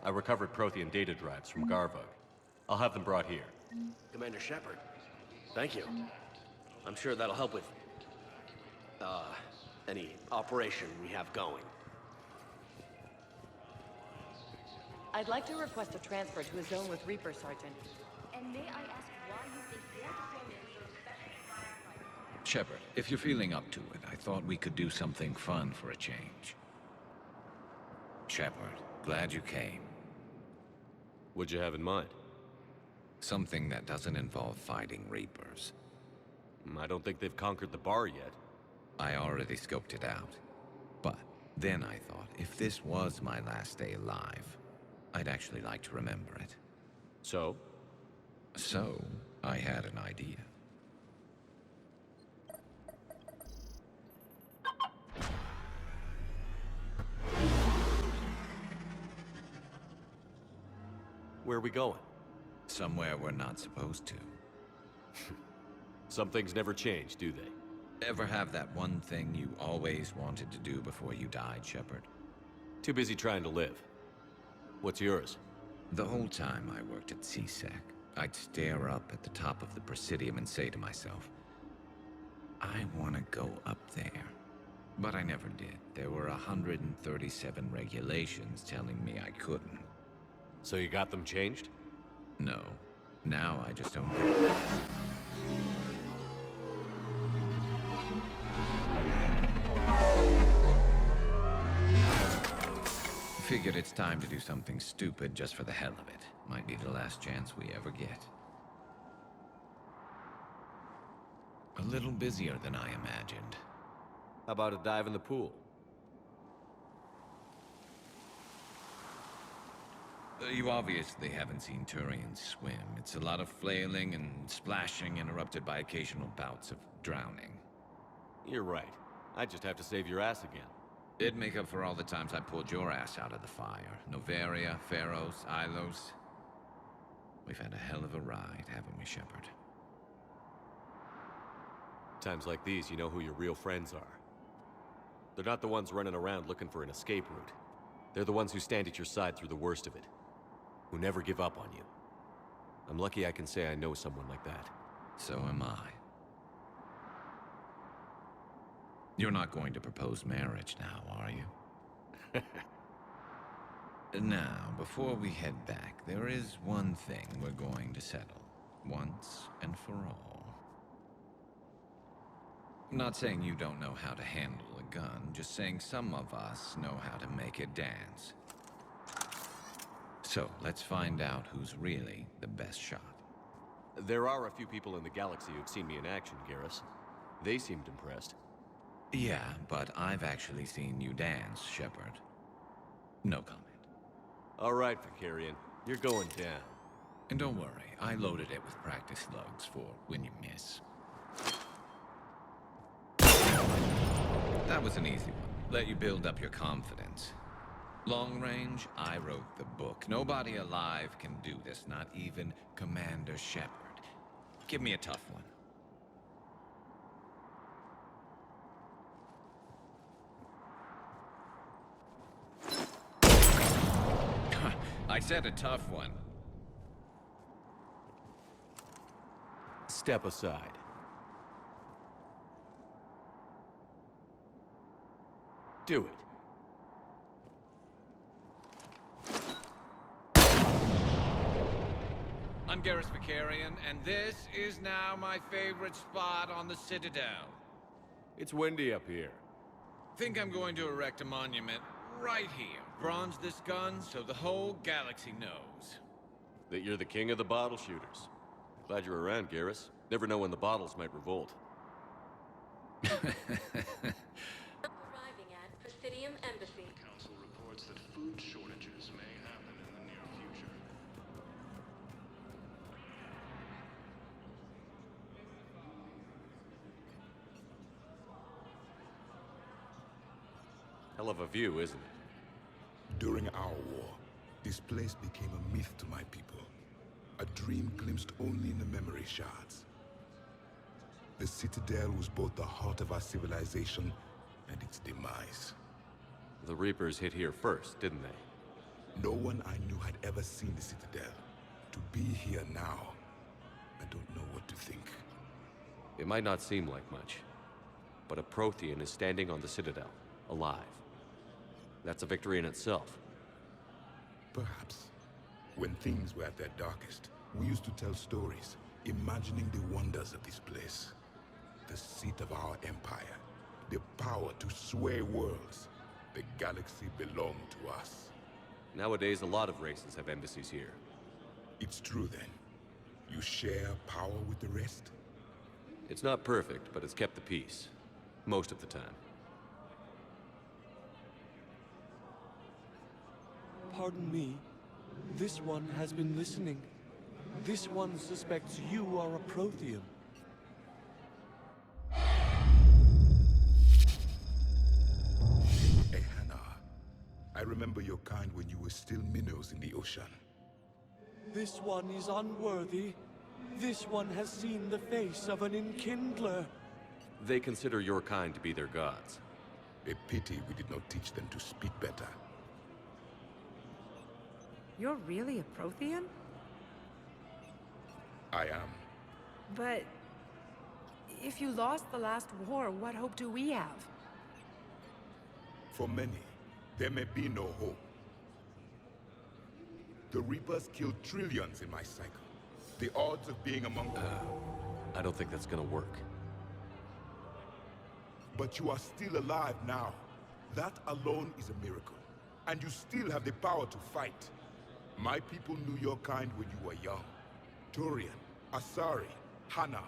I recovered Prothean data drives from Garvug. I'll have them brought here. Commander Shepard, thank you. I'm sure that'll help with, any operation we have going. I'd like to request a transfer to a zone with Reaper, Sergeant. And may I ask why you think your deployment is so special? Shepard, if you're feeling up to it, I thought we could do something fun for a change. Shepard, glad you came. What'd you have in mind? Something that doesn't involve fighting Reapers. I don't think they've conquered the bar yet. I already scoped it out. But then I thought, if this was my last day alive, I'd actually like to remember it. So? So, I had an idea. Where are we going? Somewhere we're not supposed to. Some things never change, do they? Ever have that one thing you always wanted to do before you died, Shepard? Too busy trying to live. What's yours? The whole time I worked at CSEC, I'd stare up at the top of the Presidium and say to myself, I want to go up there. But I never did. There were 137 regulations telling me I couldn't. So you got them changed? No. Now I just don't. Figured it's time to do something stupid just for the hell of it. Might be the last chance we ever get. A little busier than I imagined. How about a dive in the pool? You obviously haven't seen Turians swim. It's a lot of flailing and splashing interrupted by occasional bouts of drowning. You're right. I just have to save your ass again. It'd make up for all the times I pulled your ass out of the fire. Noveria, Pharos, Ilos. We've had a hell of a ride, haven't we, Shepard? Times like these, you know who your real friends are. They're not the ones running around looking for an escape route. They're the ones who stand at your side through the worst of it. Who never give up on you. I'm lucky I can say I know someone like that. So am I. You're not going to propose marriage now, are you? Now, before we head back, there is one thing we're going to settle. Once and for all. I'm not saying you don't know how to handle a gun, just saying some of us know how to make it dance. So, let's find out who's really the best shot. There are a few people in the galaxy who've seen me in action, Garrus. They seemed impressed. Yeah, but I've actually seen you dance, Shepard. No comment. All right, Vicarian. You're going down. And don't worry, I loaded it with practice slugs for when you miss. That was an easy one. Let you build up your confidence. Long range, I wrote the book. Nobody alive can do this, not even Commander Shepard. Give me a tough one. I said a tough one. Step aside. Do it. I'm Garrus Vicarian, and this is now my favorite spot on the Citadel. It's windy up here. Think I'm going to erect a monument right here. Bronze this gun so the whole galaxy knows. That you're the king of the bottle shooters. Glad you're around, Garrus. Never know when the bottles might revolt. Arriving at Presidium Embassy. Council reports that food shortages may happen in the near future. Hell of a view, isn't it? During our war, this place became a myth to my people. A dream glimpsed only in the memory shards. The Citadel was both the heart of our civilization and its demise. The Reapers hit here first, didn't they? No one I knew had ever seen the Citadel. To be here now, I don't know what to think. It might not seem like much, but a Prothean is standing on the Citadel, alive. That's a victory in itself. Perhaps. When things were at their darkest, we used to tell stories, imagining the wonders of this place. The seat of our empire, the power to sway worlds. The galaxy belonged to us. Nowadays, a lot of races have embassies here. It's true then. You share power with the rest? It's not perfect, but it's kept the peace. Most of the time. Pardon me. This one has been listening. This one suspects you are a Prothean. Hey, Hannah. I remember your kind when you were still minnows in the ocean. This one is unworthy. This one has seen the face of an enkindler. They consider your kind to be their gods. A pity we did not teach them to speak better. You're really a Prothean? I am. But if you lost the last war, what hope do we have? For many, there may be no hope. The Reapers killed trillions in my cycle. The odds of being among them. I don't think that's gonna work. But you are still alive now. That alone is a miracle. And you still have the power to fight. My people knew your kind when you were young. Turian, Asari, Hana.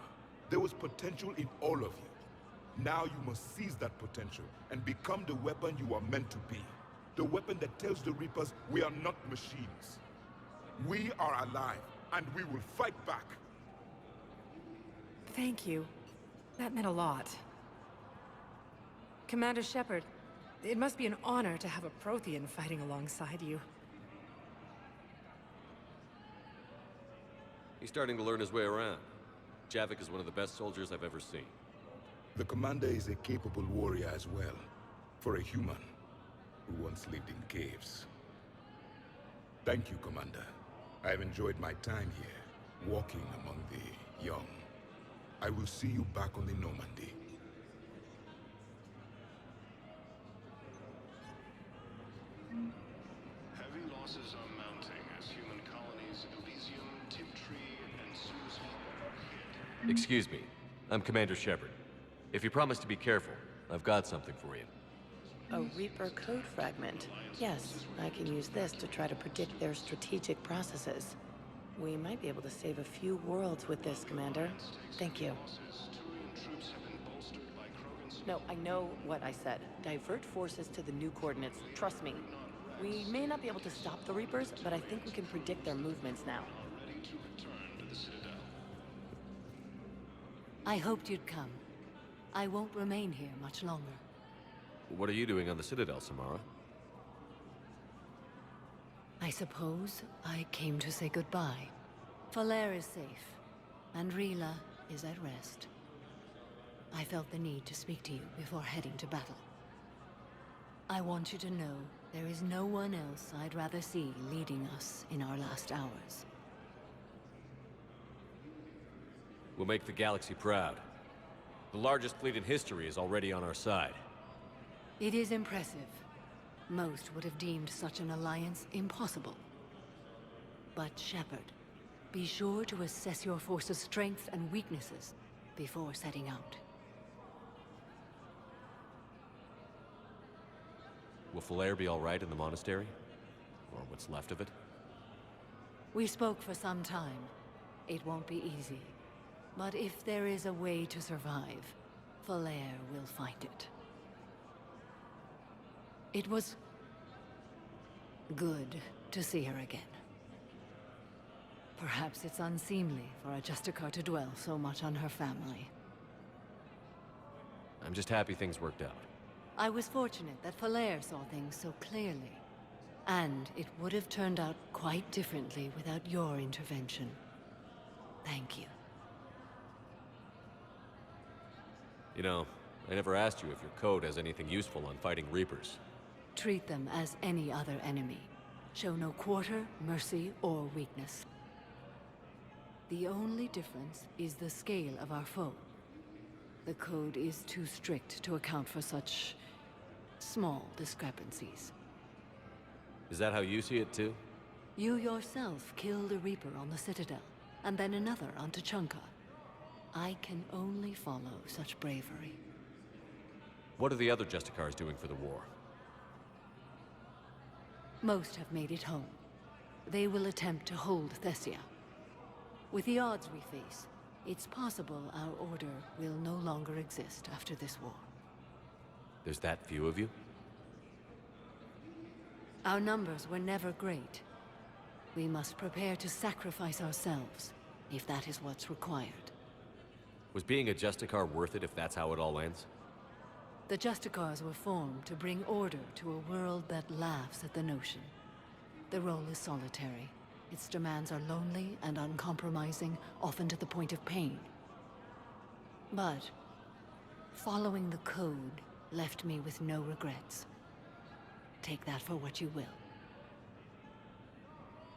There was potential in all of you. Now you must seize that potential and become the weapon you are meant to be. The weapon that tells the Reapers we are not machines. We are alive, and we will fight back. Thank you. That meant a lot. Commander Shepard, it must be an honor to have a Prothean fighting alongside you. He's starting to learn his way around. Javik is one of the best soldiers I've ever seen. The commander is a capable warrior as well, for a human who once lived in caves. Thank you, Commander. I have enjoyed my time here, walking among the young. I will see you back on the Normandy. Heavy losses are mounting as human colonies Elysium, Tiptree, and Sue's hit. Excuse me. I'm Commander Shepard. If you promise to be careful, I've got something for you. A Reaper code fragment. Yes, I can use this to try to predict their strategic processes. We might be able to save a few worlds with this, Commander. Thank you. Turian troops have been bolstered by Krogan's No, I know what I said. Divert forces to the new coordinates. Trust me. We may not be able to stop the Reapers, but I think we can predict their movements now. ready to return to the Citadel. I hoped you'd come. I won't remain here much longer. What are you doing on the Citadel, CMRRA? I suppose I came to say goodbye. Falere is safe, and Rila is at rest. I felt the need to speak to you before heading to battle. I want you to know there is no one else I'd rather see leading us in our last hours. We'll make the galaxy proud. The largest fleet in history is already on our side. It is impressive. Most would have deemed such an alliance impossible. But Shepard, be sure to assess your force's strengths and weaknesses before setting out. Will Falere be all right in the monastery? Or what's left of it? We spoke for some time. It won't be easy. But if there is a way to survive, Falere will find it. It was good to see her again. Perhaps it's unseemly for a Justicar to dwell so much on her family. I'm just happy things worked out. I was fortunate that Falere saw things so clearly. And it would have turned out quite differently without your intervention. Thank you. You know, I never asked you if your code has anything useful on fighting Reapers. Treat them as any other enemy. show no quarter, mercy, or weakness. The only difference is the scale of our foe. The code is too strict to account for such small discrepancies. Is that how you see it, too? You yourself killed a Reaper on the Citadel, and then another on Tuchanka. I can only follow such bravery. What are the other Justicars doing for the war? Most have made it home. They will attempt to hold Thessia. With the odds we face, it's possible our order will no longer exist after this war. There's that few of you? Our numbers were never great. We must prepare to sacrifice ourselves, if that is what's required. Was being a Justicar worth it if that's how it all ends? The Justicars were formed to bring order to a world that laughs at the notion. The role is solitary. Its demands are lonely and uncompromising, often to the point of pain. But following the code left me with no regrets. Take that for what you will.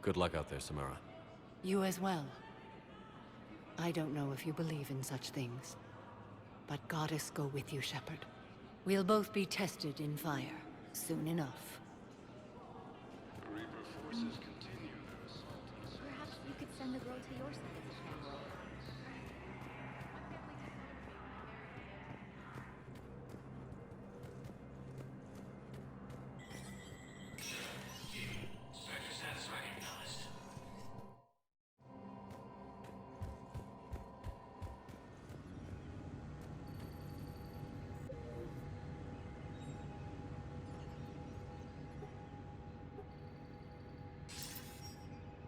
Good luck out there, CMRRA. You as well. I don't know if you believe in such things, but Goddess go with you, Shepard. We'll both be tested in fire, soon enough. Reaper forces continue their assault on Citadel. Perhaps you could send the girl to your side of the family.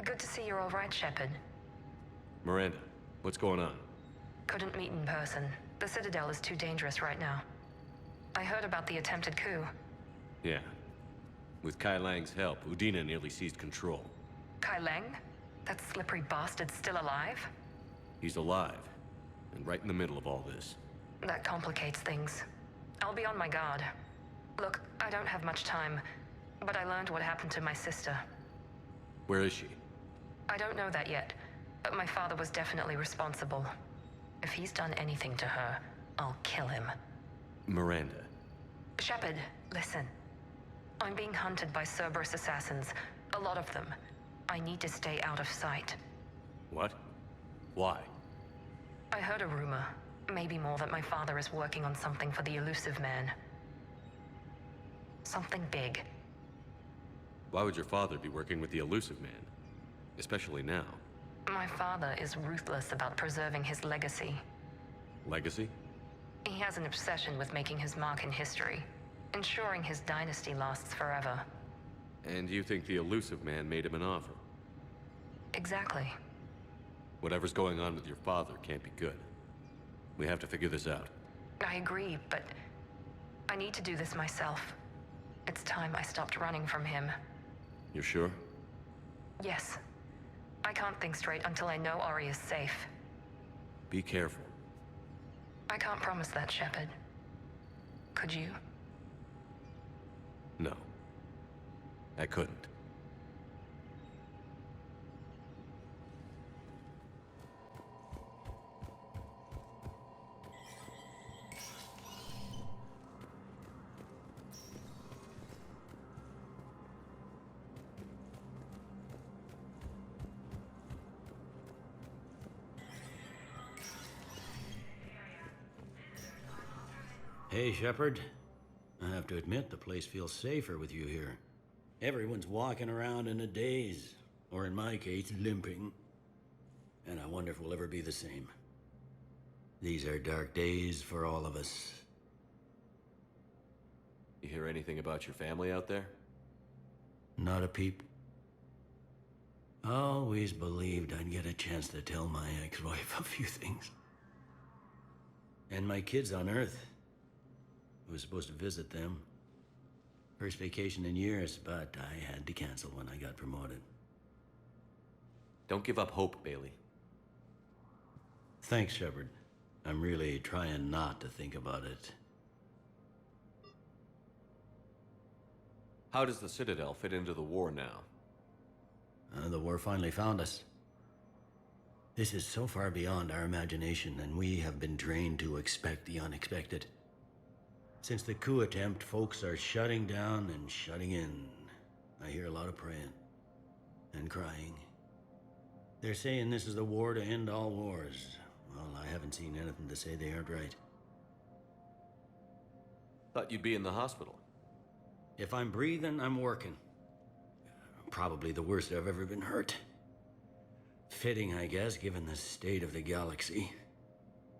Good to see you're all right, Shepard. Miranda, what's going on? Couldn't meet in person. The Citadel is too dangerous right now. I heard about the attempted coup. Yeah. With Kai Lang's help, Udina nearly seized control. Kai Lang? That slippery bastard's still alive? He's alive, and right in the middle of all this. That complicates things. I'll be on my guard. Look, I don't have much time, but I learned what happened to my sister. Where is she? I don't know that yet, but my father was definitely responsible. If he's done anything to her, I'll kill him. Miranda. Shepard, listen. I'm being hunted by Cerberus assassins. A lot of them. I need to stay out of sight. What? Why? I heard a rumor, maybe more, that my father is working on something for the Elusive Man. Something big. Why would your father be working with the Elusive Man? Especially now. My father is ruthless about preserving his legacy. Legacy? He has an obsession with making his mark in history, ensuring his dynasty lasts forever. And you think the Elusive Man made him an offer? Exactly. Whatever's going on with your father can't be good. We have to figure this out. I agree, but I need to do this myself. It's time I stopped running from him. You're sure? Yes. I can't think straight until I know Ori is safe. Be careful. I can't promise that, Shepard. Could you? No. I couldn't. Hey, Shepard. I have to admit, the place feels safer with you here. Everyone's walking around in a daze, or in my case, limping. And I wonder if we'll ever be the same. These are dark days for all of us. You hear anything about your family out there? Not a peep. Always believed I'd get a chance to tell my ex-wife a few things. And my kids on Earth. I was supposed to visit them. First vacation in years, but I had to cancel when I got promoted. Don't give up hope, Bailey. Thanks, Shepard. I'm really trying not to think about it. How does the Citadel fit into the war now? The war finally found us. This is so far beyond our imagination, and we have been trained to expect the unexpected. Since the coup attempt, folks are shutting down and shutting in. I hear a lot of praying and crying. They're saying this is the war to end all wars. Well, I haven't seen anything to say they aren't right. Thought you'd be in the hospital. If I'm breathing, I'm working. Probably the worst I've ever been hurt. Fitting, I guess, given the state of the galaxy.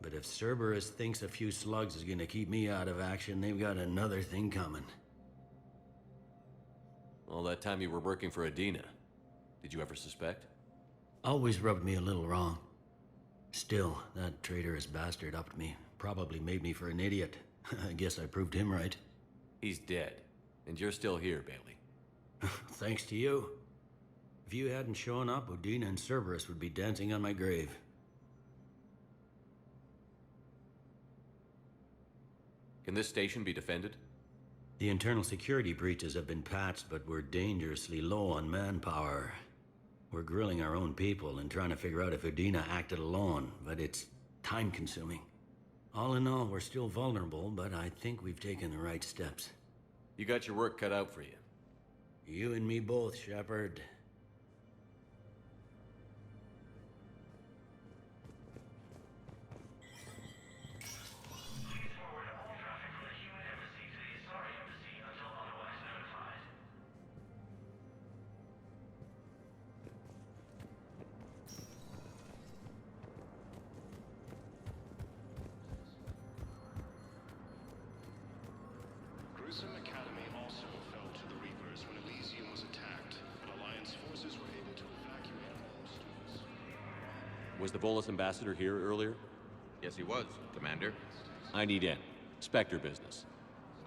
But if Cerberus thinks a few slugs is gonna keep me out of action, they've got another thing coming. All that time you were working for Adina, did you ever suspect? Always rubbed me a little wrong. Still, that traitorous bastard upped me. Probably made me for an idiot. I guess I proved him right. He's dead, and you're still here, Bailey. Thanks to you. If you hadn't shown up, Udina and Cerberus would be dancing on my grave. Can this station be defended? The internal security breaches have been patched, but we're dangerously low on manpower. We're grilling our own people and trying to figure out if Udina acted alone, but it's time-consuming. All in all, we're still vulnerable, but I think we've taken the right steps. You got your work cut out for you. You and me both, Shepard. Grissom Academy also fell to the Reapers when Elysium was attacked, but Alliance forces were able to evacuate all students. Was the Volus ambassador here earlier? Yes, he was, Commander. I need in. Spectre business.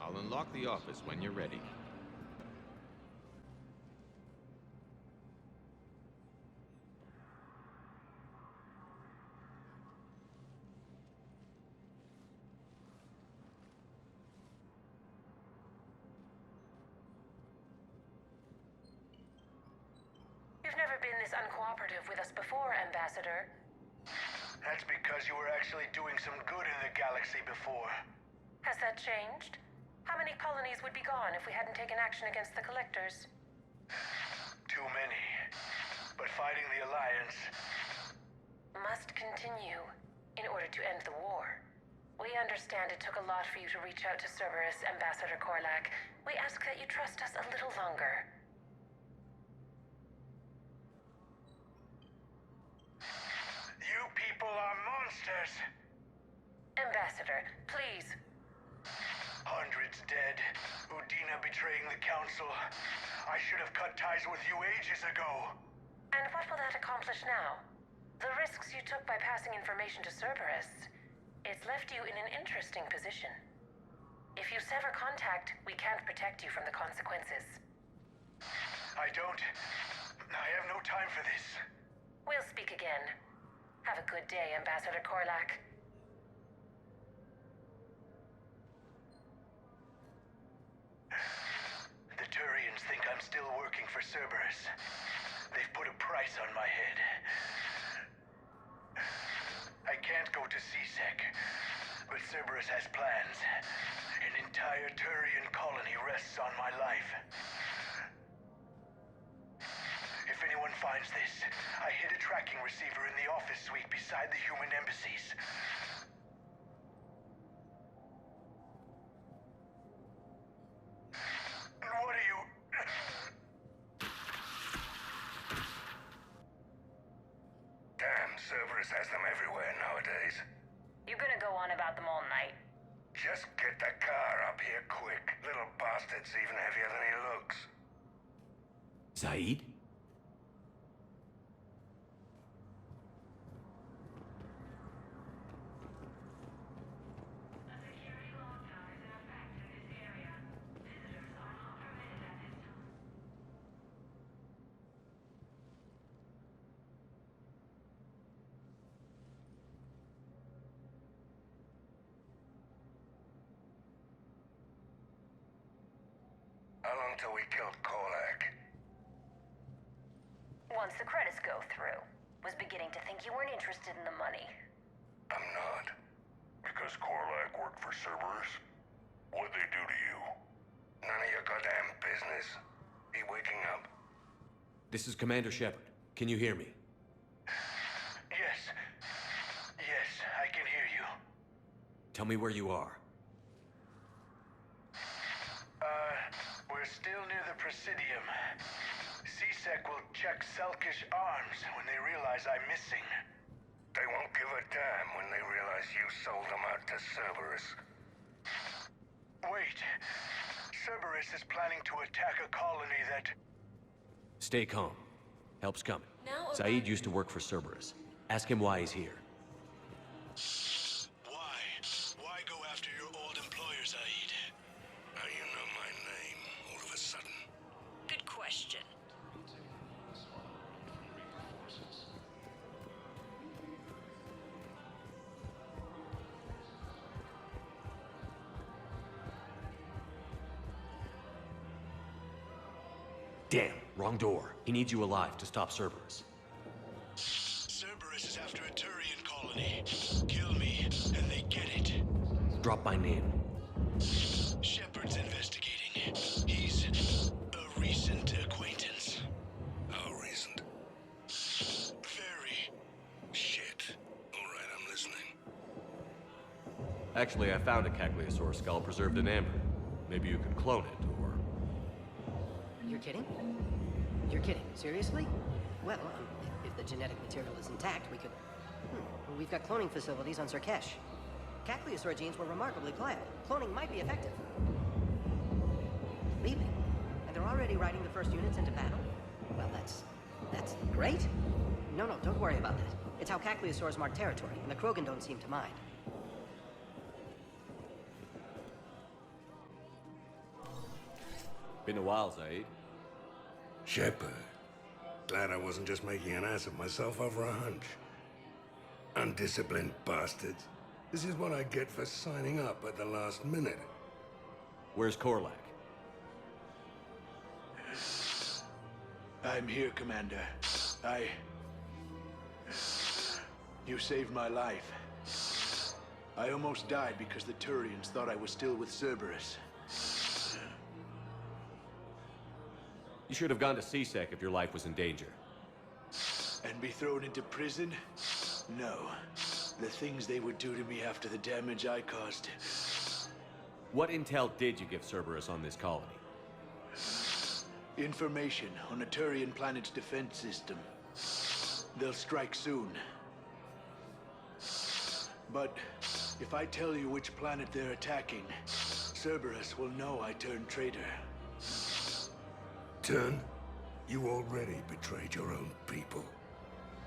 I'll unlock the office when you're ready. You've never been this uncooperative with us before, Ambassador. That's because you were actually doing some good in the galaxy before. Has that changed? How many colonies would be gone if we hadn't taken action against the Collectors? Too many. But fighting the Alliance must continue in order to end the war. We understand it took a lot for you to reach out to Cerberus, Ambassador Korlak. We ask that you trust us a little longer. You people are monsters! Ambassador, please. Hundreds dead. Udina betraying the Council. I should have cut ties with you ages ago. And what will that accomplish now? The risks you took by passing information to Cerberus. It's left you in an interesting position. If you sever contact, we can't protect you from the consequences. I have no time for this. We'll speak again. Have a good day, Ambassador Korlak. The Turians think I'm still working for Cerberus. They've put a price on my head. I can't go to CSEC, but Cerberus has plans. An entire Turian colony rests on my life. If anyone finds this, I hid a tracking receiver in the office suite beside the human embassies. What are you... Damn, Cerberus has them everywhere nowadays. You gonna go on about them all night? Just get the car up here quick. Little bastard's even heavier than he looks. Zaid? How long till we killed Korlak? once the credits go through. Was beginning to think you weren't interested in the money. I'm not. Because Korlak worked for Cerberus? What'd they do to you? None of your goddamn business. He waking up? This is Commander Shepard. Can you hear me? Yes. Yes, I can hear you. Tell me where you are. We're still near the Presidium. CSEC will check Selkish arms when they realize I'm missing. They won't give a damn when they realize you sold them out to Cerberus. Wait. Cerberus is planning to attack a colony that... Stay calm. Help's coming. Zaid used to work for Cerberus. Ask him why he's here. Why? Why go after your old employer, Zaid? Now you know my name, all of a sudden. Good question. Damn, wrong door. He needs you alive to stop Cerberus. Cerberus is after a Turian colony. Kill me, and they get it. Drop my name. Shepard's investigating. He's a recent acquaintance. How recent? Very. Shit. All right, I'm listening. Actually, I found a Cacliosaur skull preserved in amber. Maybe you could clone it, or... You're kidding? You're kidding. Seriously? Well, if the genetic material is intact, we could... We've got cloning facilities on Surkesh. Cacliosaur genes were remarkably pliable. Cloning might be effective. Really? And they're already riding the first units into battle? Well, that's great. No, don't worry about that. It's how Cacliosaurs mark territory, and the Krogan don't seem to mind. Been a while, Zaid. Shepard. Glad I wasn't just making an ass of myself over a hunch. Undisciplined bastards. This is what I get for signing up at the last minute. Where's Korlak? I'm here, Commander. You saved my life. I almost died because the Turians thought I was still with Cerberus. You should have gone to CSEC if your life was in danger. And be thrown into prison? No. The things they would do to me after the damage I caused. What intel did you give Cerberus on this colony? Information on a Turian planet's defense system. They'll strike soon. But if I tell you which planet they're attacking, Cerberus will know I turned traitor. Turn? You already betrayed your own people.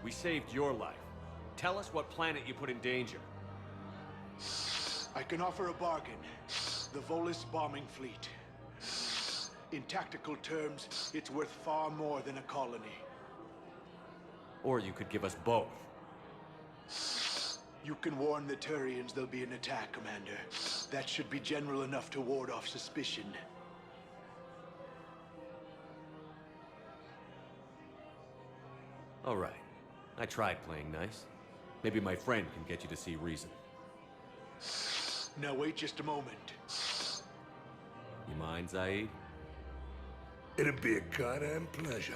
We saved your life. Tell us what planet you put in danger. I can offer a bargain. The Volus bombing fleet. In tactical terms, it's worth far more than a colony. Or you could give us both. You can warn the Turians there'll be an attack, Commander. That should be general enough to ward off suspicion. All right. I tried playing nice. Maybe my friend can get you to see reason. Now wait just a moment. You mind, Zaid? It'd be a goddamn pleasure.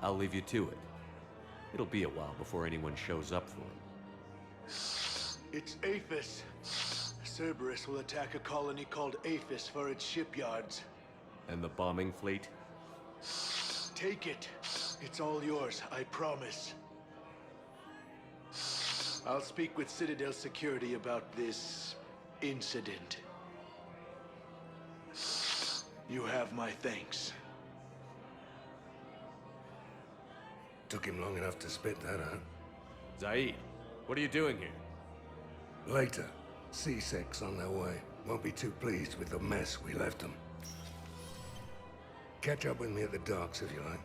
I'll leave you to it. It'll be a while before anyone shows up for him. It's Aphis. Cerberus will attack a colony called Aphis for its shipyards. And the bombing fleet? Take it. It's all yours, I promise. I'll speak with Citadel Security about this incident. You have my thanks. Took him long enough to spit that out. Zaid, what are you doing here? Later. C-Sec's on their way. Won't be too pleased with the mess we left them. Catch up with me at the docks if you like.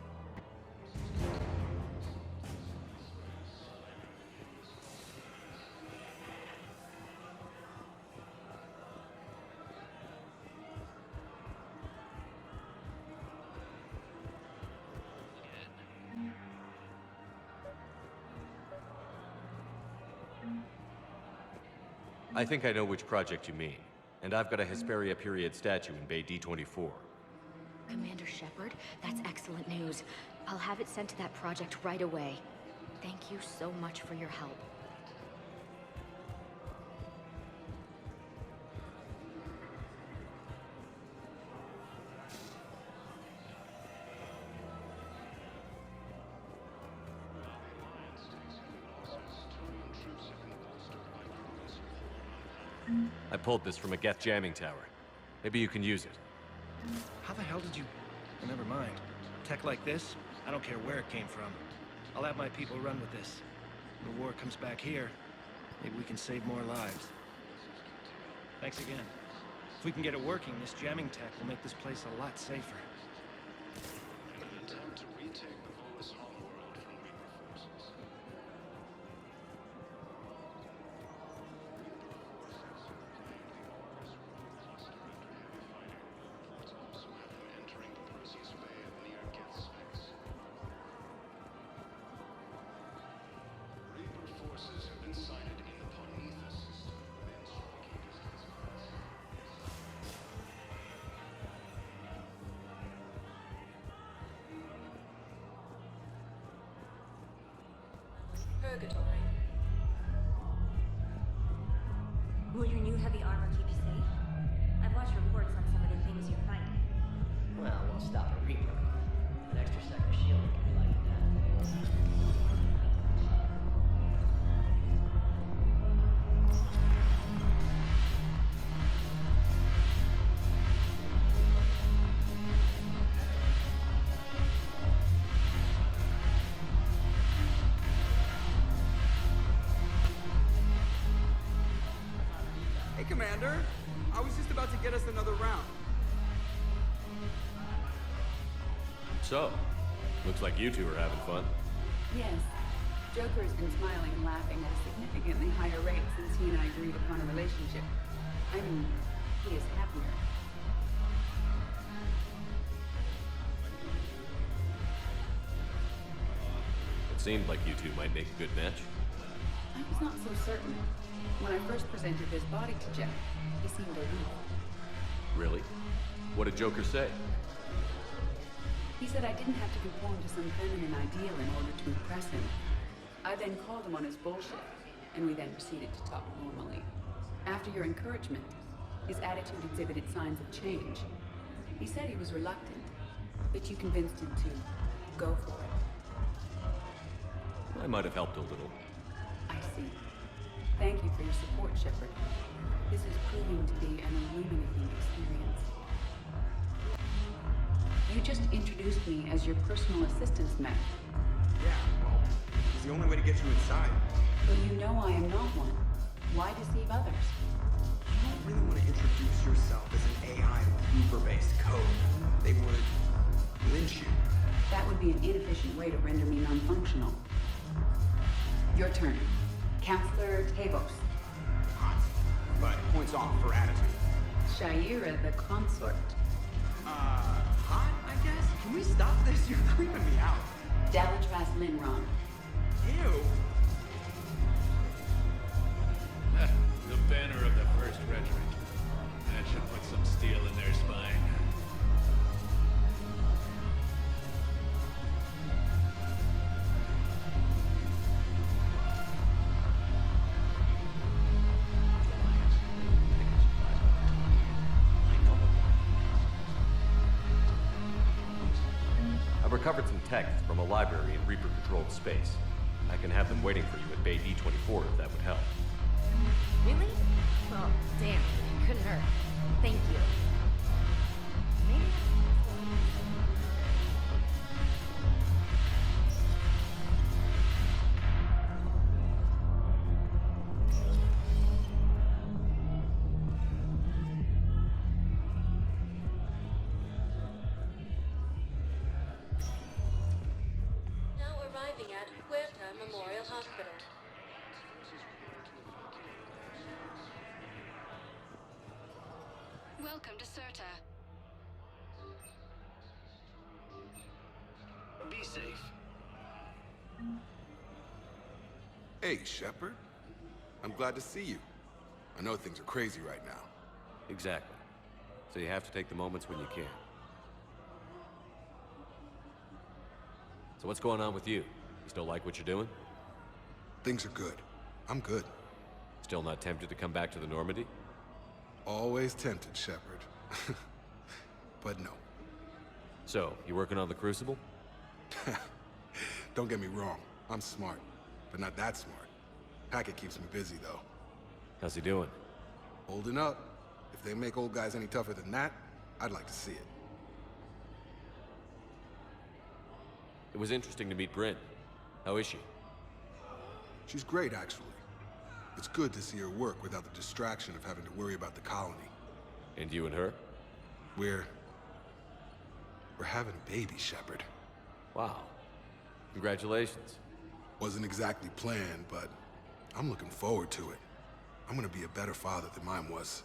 I think I know which project you mean. And I've got a Hesperia period statue in Bay D24. Commander Shepard, that's excellent news. I'll have it sent to that project right away. Thank you so much for your help. I pulled this from a Geth jamming tower. Maybe you can use it. How the hell did you... Well, never mind. Tech like this, I don't care where it came from. I'll have my people run with this. When the war comes back here, maybe we can save more lives. Thanks again. If we can get it working, this jamming tech will make this place a lot safer. In an attempt to retake the Volus homeworld from Reaper forces. Reaper forces have been sighted in the Ponetha system within striking distance of us. Purgatory. Will your new heavy armor keep you safe? I've watched reports on some of the things you're finding. Well, we'll stop a Reaper. An extra second shield can be like that. Hey, Commander. I was just about to get us another round. So, looks like you two are having fun. Yes. Joker's been smiling and laughing at a significantly higher rate since he and I agreed upon a relationship. I mean, he is happier. It seemed like you two might make a good match. I was not so certain. When I first presented this body to Jack, he seemed aloof. Really? What did Joker say? He said I didn't have to conform to some feminine ideal in order to impress him. I then called him on his bullshit, and we then proceeded to talk normally. After your encouragement, his attitude exhibited signs of change. He said he was reluctant, but you convinced him to go for it. I might have helped a little. I see. Thank you for your support, Shepard. This is proving to be an illuminating experience. You just introduced me as your personal assistance mech. Yeah, well, it's the only way to get you inside. But you know I am not one. Why deceive others? You don't really want to introduce yourself as an AI with Reaper-based code. They would lynch you. That would be an inefficient way to render me non-functional. Your turn. Counselor Tavos. Hot, but points off for attitude. SHAREfactory, the consort. Hot, I guess? Can we stop this? You're creeping me out. Dalatras Linron. Ew. The banner of the First Regiment. That should put some steel in their spine. I've recovered some tech from a library in Reaper-controlled space. I can have them waiting for you at Bay D24 if that would help. Really? Oh, damn. Couldn't hurt. Thank you. Maybe Now arriving at Huerta Memorial Hospital. Welcome to Certa. Be safe. Hey, Shepard. I'm glad to see you. I know things are crazy right now. Exactly. So you have to take the moments when you can. So what's going on with you? You still like what you're doing? Things are good. I'm good. Still not tempted to come back to the Normandy? Always tempted, Shepard. But no. So, you working on the Crucible? Don't get me wrong. I'm smart, but not that smart. Hackett keeps me busy, though. How's he doing? Holding up. If they make old guys any tougher than that, I'd like to see it. It was interesting to meet Bryn. How is she? She's great, actually. It's good to see her work without the distraction of having to worry about the colony. And you and her? We're having a baby, Shepard. Wow. Congratulations. Wasn't exactly planned, but I'm looking forward to it. I'm gonna be a better father than mine was.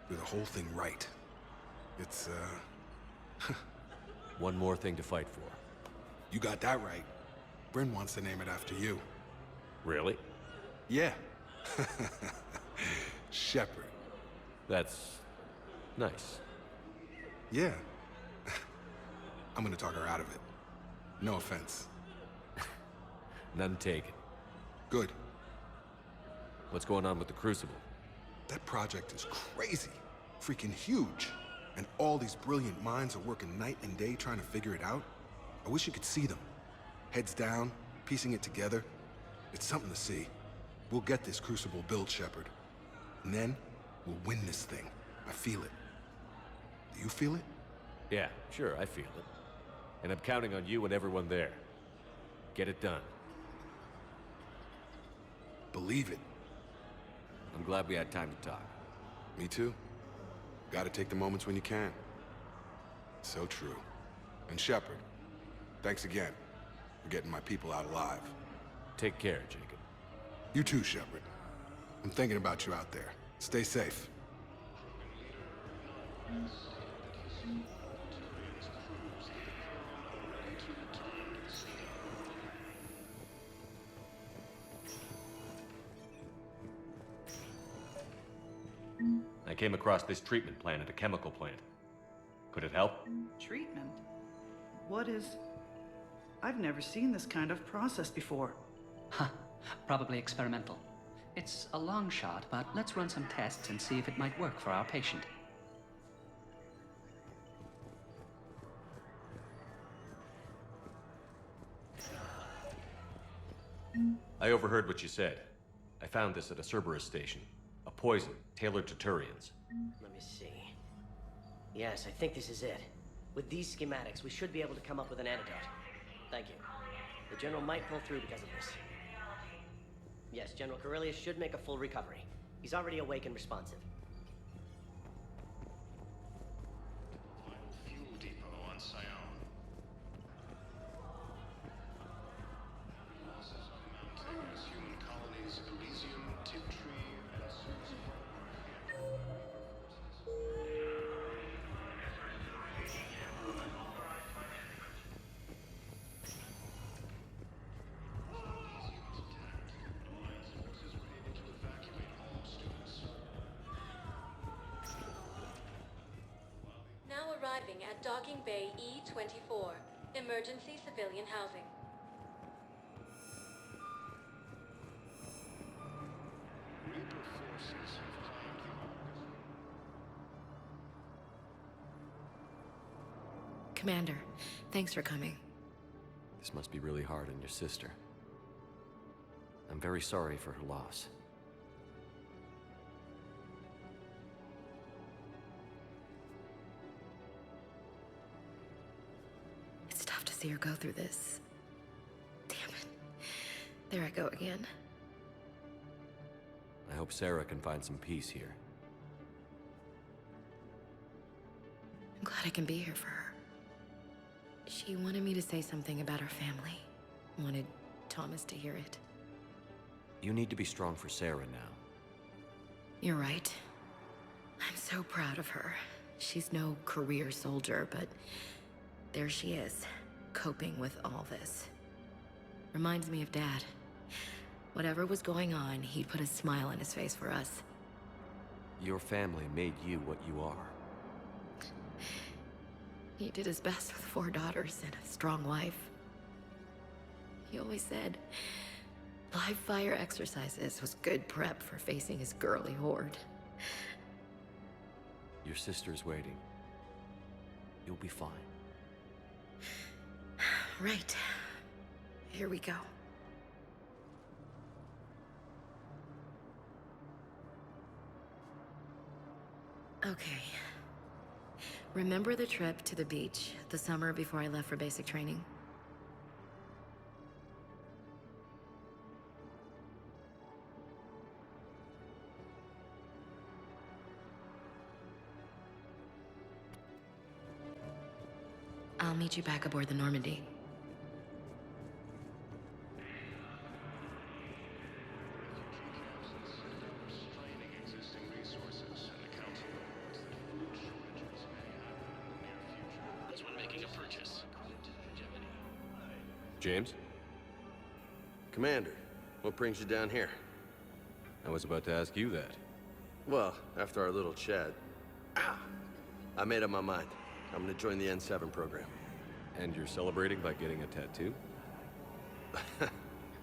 Do the whole thing right. It's, One more thing to fight for. You got that right. Bryn wants to name it after you. Really? Yeah. Shepard. That's nice. Yeah. I'm gonna talk her out of it. No offense. None taken. Good. What's going on with the Crucible? That project is crazy. Freaking huge. And all these brilliant minds are working night and day trying to figure it out. I wish you could see them. Heads down, piecing it together. It's something to see. We'll get this Crucible built, Shepard. And then, we'll win this thing. I feel it. Do you feel it? Yeah, sure, I feel it. And I'm counting on you and everyone there. Get it done. Believe it. I'm glad we had time to talk. Me too. Gotta take the moments when you can. So true. And Shepard, thanks again for getting my people out alive. Take care, Jacob. You too, Shepard. I'm thinking about you out there. Stay safe. I came across this treatment plant at a chemical plant. Could it help? Treatment? What is... I've never seen this kind of process before. Huh. Probably experimental. It's a long shot, but let's run some tests and see if it might work for our patient. I overheard what you said. I found this at a Cerberus station. A poison tailored to Turians. Let me see. Yes, I think this is it. With these schematics, we should be able to come up with an antidote. Thank you. The General might pull through because of this. Yes, General Corellius should make a full recovery. He's already awake and responsive. Final fuel depot on Sion. Losses are mounting as human colonies Elysium, Tiptree, and Susan. Now arriving at Docking Bay E-24, emergency civilian housing. Reaper forces have claimed the Commander, thanks for coming. This must be really hard on your sister. I'm very sorry for her loss. It's tough to see her go through this. Damn it. There I go again. I hope Sarah can find some peace here. I'm glad I can be here for her. She wanted me to say something about her family. Wanted Thomas to hear it. You need to be strong for Sarah now. You're right. I'm so proud of her. She's no career soldier, but there she is, coping with all this. Reminds me of Dad. Whatever was going on, he'd put a smile on his face for us. Your family made you what you are. He did his best with 4 daughters and a strong wife. He always said live fire exercises was good prep for facing his girly horde. Your sister's waiting. You'll be fine. Right. Here we go. Okay. Remember the trip to the beach the summer before I left for basic training? I'll meet you back aboard the Normandy. James? Commander, what brings you down here? I was about to ask you that. Well, after our little chat, I made up my mind. I'm gonna join the N7 program. And you're celebrating by getting a tattoo?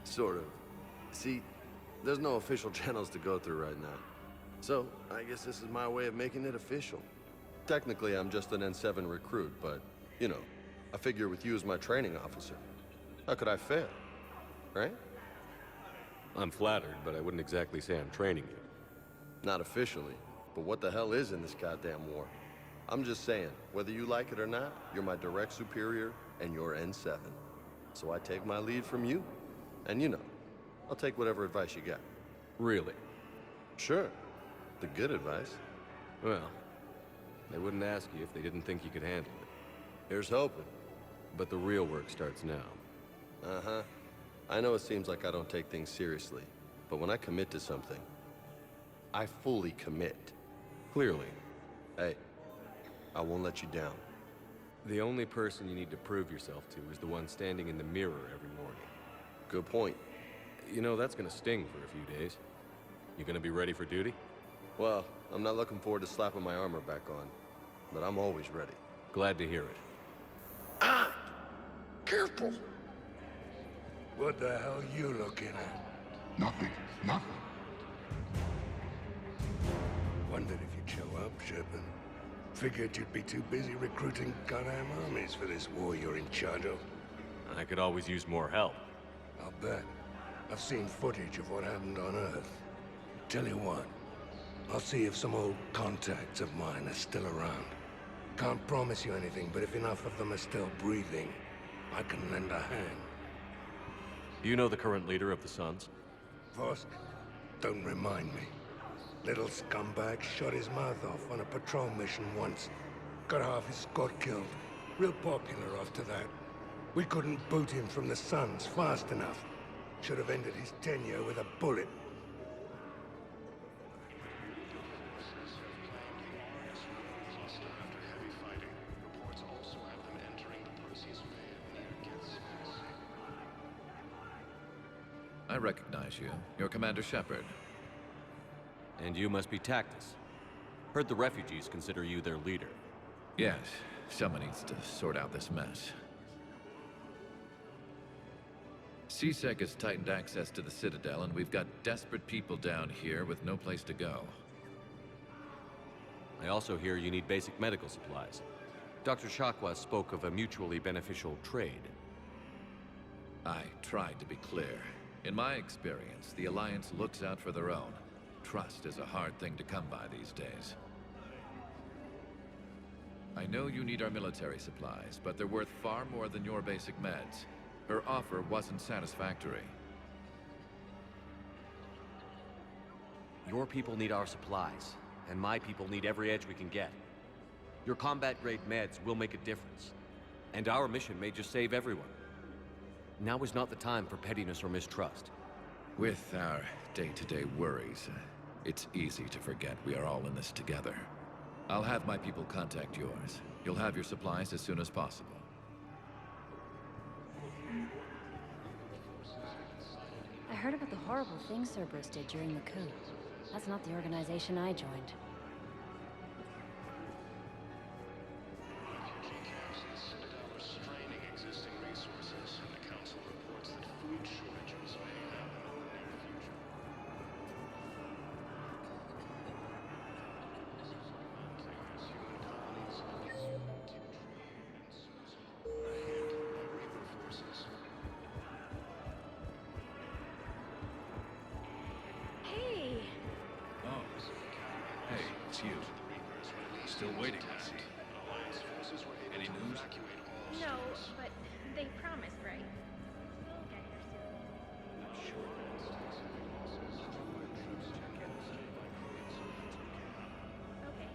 Sort of. See, there's no official channels to go through right now. So, I guess this is my way of making it official. Technically, I'm just an N7 recruit, but, you know, I figure with you as my training officer, how could I fail? Right? I'm flattered, but I wouldn't exactly say I'm training you. Not officially, but what the hell is in this goddamn war? I'm just saying, whether you like it or not, you're my direct superior, and you're N7. So I take my lead from you. And you know, I'll take whatever advice you got. Really? Sure. The good advice. Well, they wouldn't ask you if they didn't think you could handle it. Here's hoping. But the real work starts now. Uh-huh. I know it seems like I don't take things seriously, but when I commit to something, I fully commit. Clearly. Hey, I won't let you down. The only person you need to prove yourself to is the one standing in the mirror every morning. Good point. You know, that's gonna sting for a few days. You gonna be ready for duty? Well, I'm not looking forward to slapping my armor back on, but I'm always ready. Glad to hear it. Ah! Careful! What the hell are you looking at? Nothing. Nothing. Wondered if you'd show up, Chappell. Figured you'd be too busy recruiting goddamn armies for this war you're in charge of. I could always use more help. I'll bet. I've seen footage of what happened on Earth. Tell you what, I'll see if some old contacts of mine are still around. Can't promise you anything, but if enough of them are still breathing, I can lend a hand. You know the current leader of the Suns? Vosk? Don't remind me. Little scumbag shot his mouth off on a patrol mission once. Got half his squad killed. Real popular after that. We couldn't boot him from the Suns fast enough. Should have ended his tenure with a bullet. I recognize you. You're Commander Shepard. And you must be Tactus. Heard the refugees consider you their leader. Yes, someone needs to sort out this mess. CSEC has tightened access to the Citadel, and we've got desperate people down here with no place to go. I also hear you need basic medical supplies. Dr. Chakwas spoke of a mutually beneficial trade. I tried to be clear. In my experience, the Alliance looks out for their own. Trust is a hard thing to come by these days. I know you need our military supplies, but they're worth far more than your basic meds. Her offer wasn't satisfactory. Your people need our supplies, and my people need every edge we can get. Your combat-grade meds will make a difference, and our mission may just save everyone. Now is not the time for pettiness or mistrust. With our day-to-day worries, it's easy to forget we are all in this together. I'll have my people contact yours. You'll have your supplies as soon as possible. I heard about the horrible things Cerberus did during the coup. That's not the organization I joined. Citadel are straining existing resources, and the Council reports that food shortages may happen in the near future. Human colonies are ahead by Reaper forces. Hey! Oh. Hey, it's you. Still waiting. Any news? No, but they promised, right? We'll get here soon. Okay.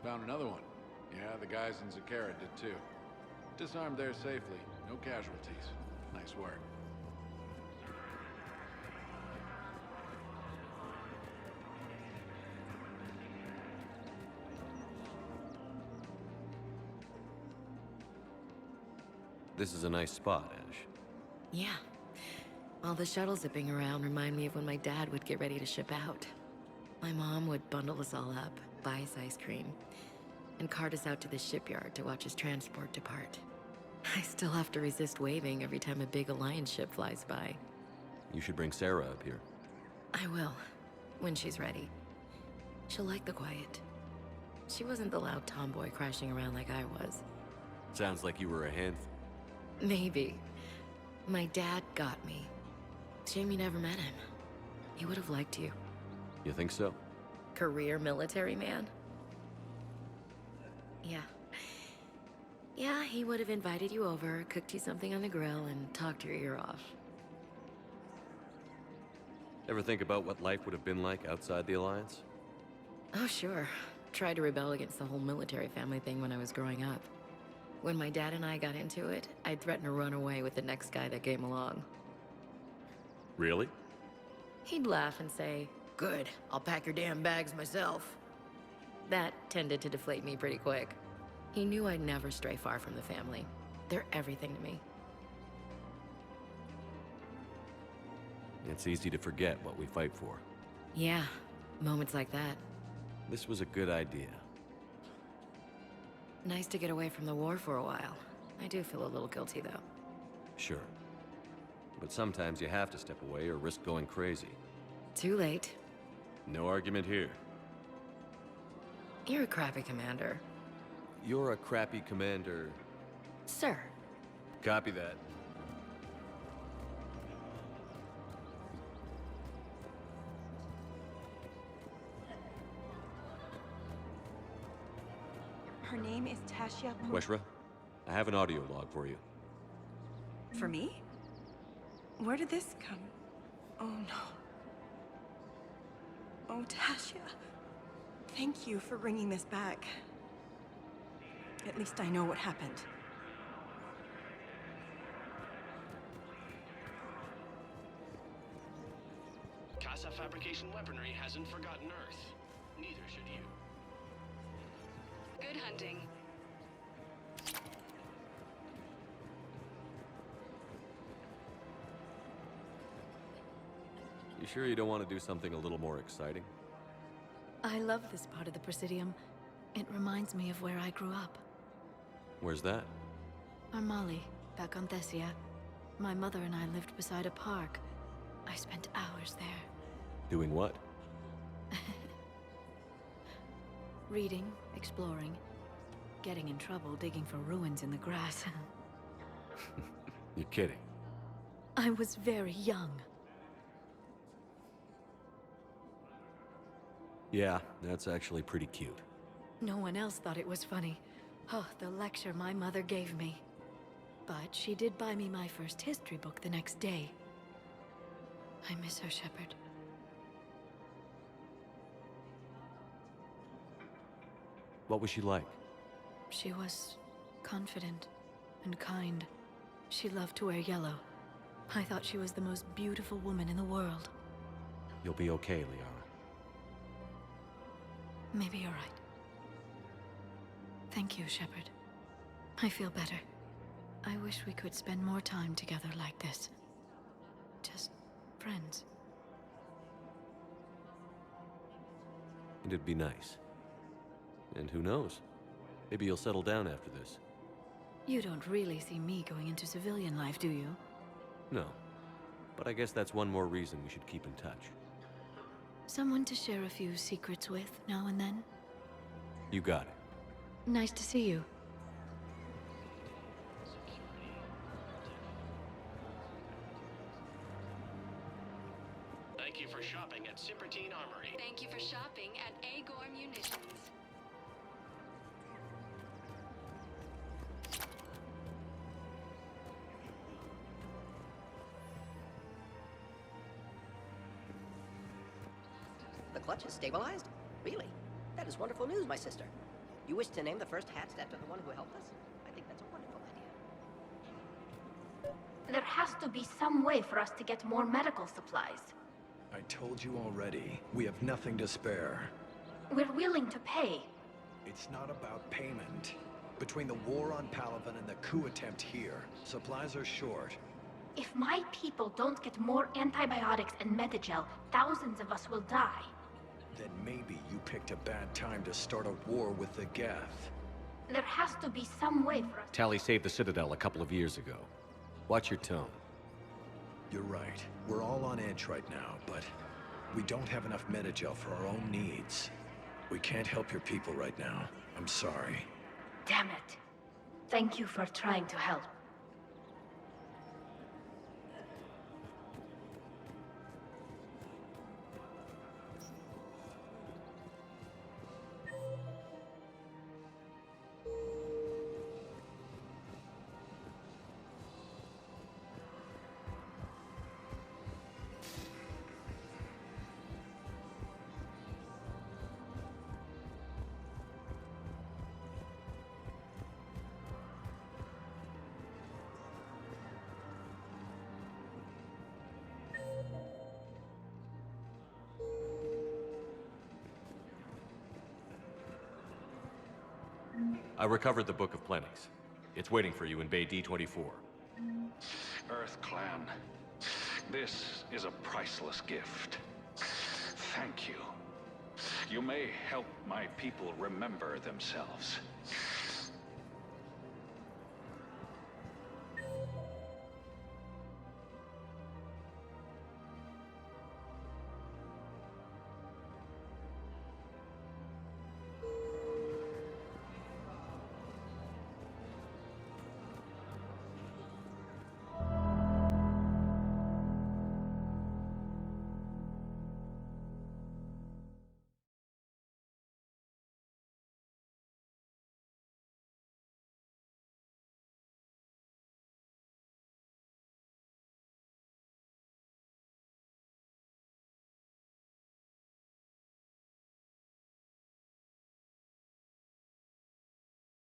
Found another one. Yeah, the guys in CMRRA did too. Disarmed there safely. No casualties. Nice work. This is a nice spot, Ash. Yeah. All the shuttles zipping around remind me of when my dad would get ready to ship out. My mom would bundle us all up, buy us ice cream, and cart us out to the shipyard to watch his transport depart. I still have to resist waving every time a big Alliance ship flies by. You should bring Sarah up here. I will, when she's ready. She'll like the quiet. She wasn't the loud tomboy crashing around like I was. Sounds like you were a handful. Maybe. My dad got me. Shame you never met him. He would have liked you. You think so? Career military man? Yeah. Yeah, he would have invited you over, cooked you something on the grill, and talked your ear off. Ever think about what life would have been like outside the Alliance? Oh, sure. Tried to rebel against the whole military family thing when I was growing up. When my dad and I got into it, I'd threaten to run away with the next guy that came along. Really? He'd laugh and say, "Good, I'll pack your damn bags myself." That tended to deflate me pretty quick. He knew I'd never stray far from the family. They're everything to me. It's easy to forget what we fight for. Yeah, moments like that. This was a good idea. Nice to get away from the war for a while. I do feel a little guilty, though. Sure. But sometimes you have to step away or risk going crazy. Too late. No argument here. You're a crappy commander. You're a crappy commander. Sir. Copy that. Her name is Tasha Weshra, I have an audio log for you. For me? Where did this come? Oh no. Oh, Tasha. Thank you for bringing this back. At least I know what happened. Casa fabrication weaponry hasn't forgotten Earth. Neither should you. Good hunting. You sure you don't want to do something a little more exciting? I love this part of the Presidium. It reminds me of where I grew up. Where's that? Armali, back on Thessia. My mother and I lived beside a park. I spent hours there. Doing what? Reading, exploring, getting in trouble digging for ruins in the grass. You're kidding. I was very young. Yeah, that's actually pretty cute. No one else thought it was funny. Oh, the lecture my mother gave me. But she did buy me my first history book the next day. I miss her, Shepard. What was she like? She was confident and kind. She loved to wear yellow. I thought she was the most beautiful woman in the world. You'll be okay, Liara. Maybe you're right. Thank you, Shepard. I feel better. I wish we could spend more time together like this. Just friends. It'd be nice. And who knows? Maybe you'll settle down after this. You don't really see me going into civilian life, do you? No. But I guess that's one more reason we should keep in touch. Someone to share a few secrets with now and then? You got it. Nice to see you. Thank you for shopping at Citadel Armory. Thank you for shopping at Agor Munitions. The clutch is stabilized? Really? That is wonderful news, my sister. You wish to name the first hat after the one who helped us? I think that's a wonderful idea. There has to be some way for us to get more medical supplies. I told you already, we have nothing to spare. We're willing to pay. It's not about payment. Between the war on Palaven and the coup attempt here, supplies are short. If my people don't get more antibiotics and Medigel, thousands of us will die. Then maybe you picked a bad time to start a war with the Geth. There has to be some way for us. Tali saved the Citadel a couple of years ago. Watch your tone. You're right. We're all on edge right now, but we don't have enough Medigel for our own needs. We can't help your people right now. I'm sorry. Damn it. Thank you for trying to help. I recovered the Book of Plenties. It's waiting for you in Bay D24. Earth Clan, this is a priceless gift. Thank you. You may help my people remember themselves.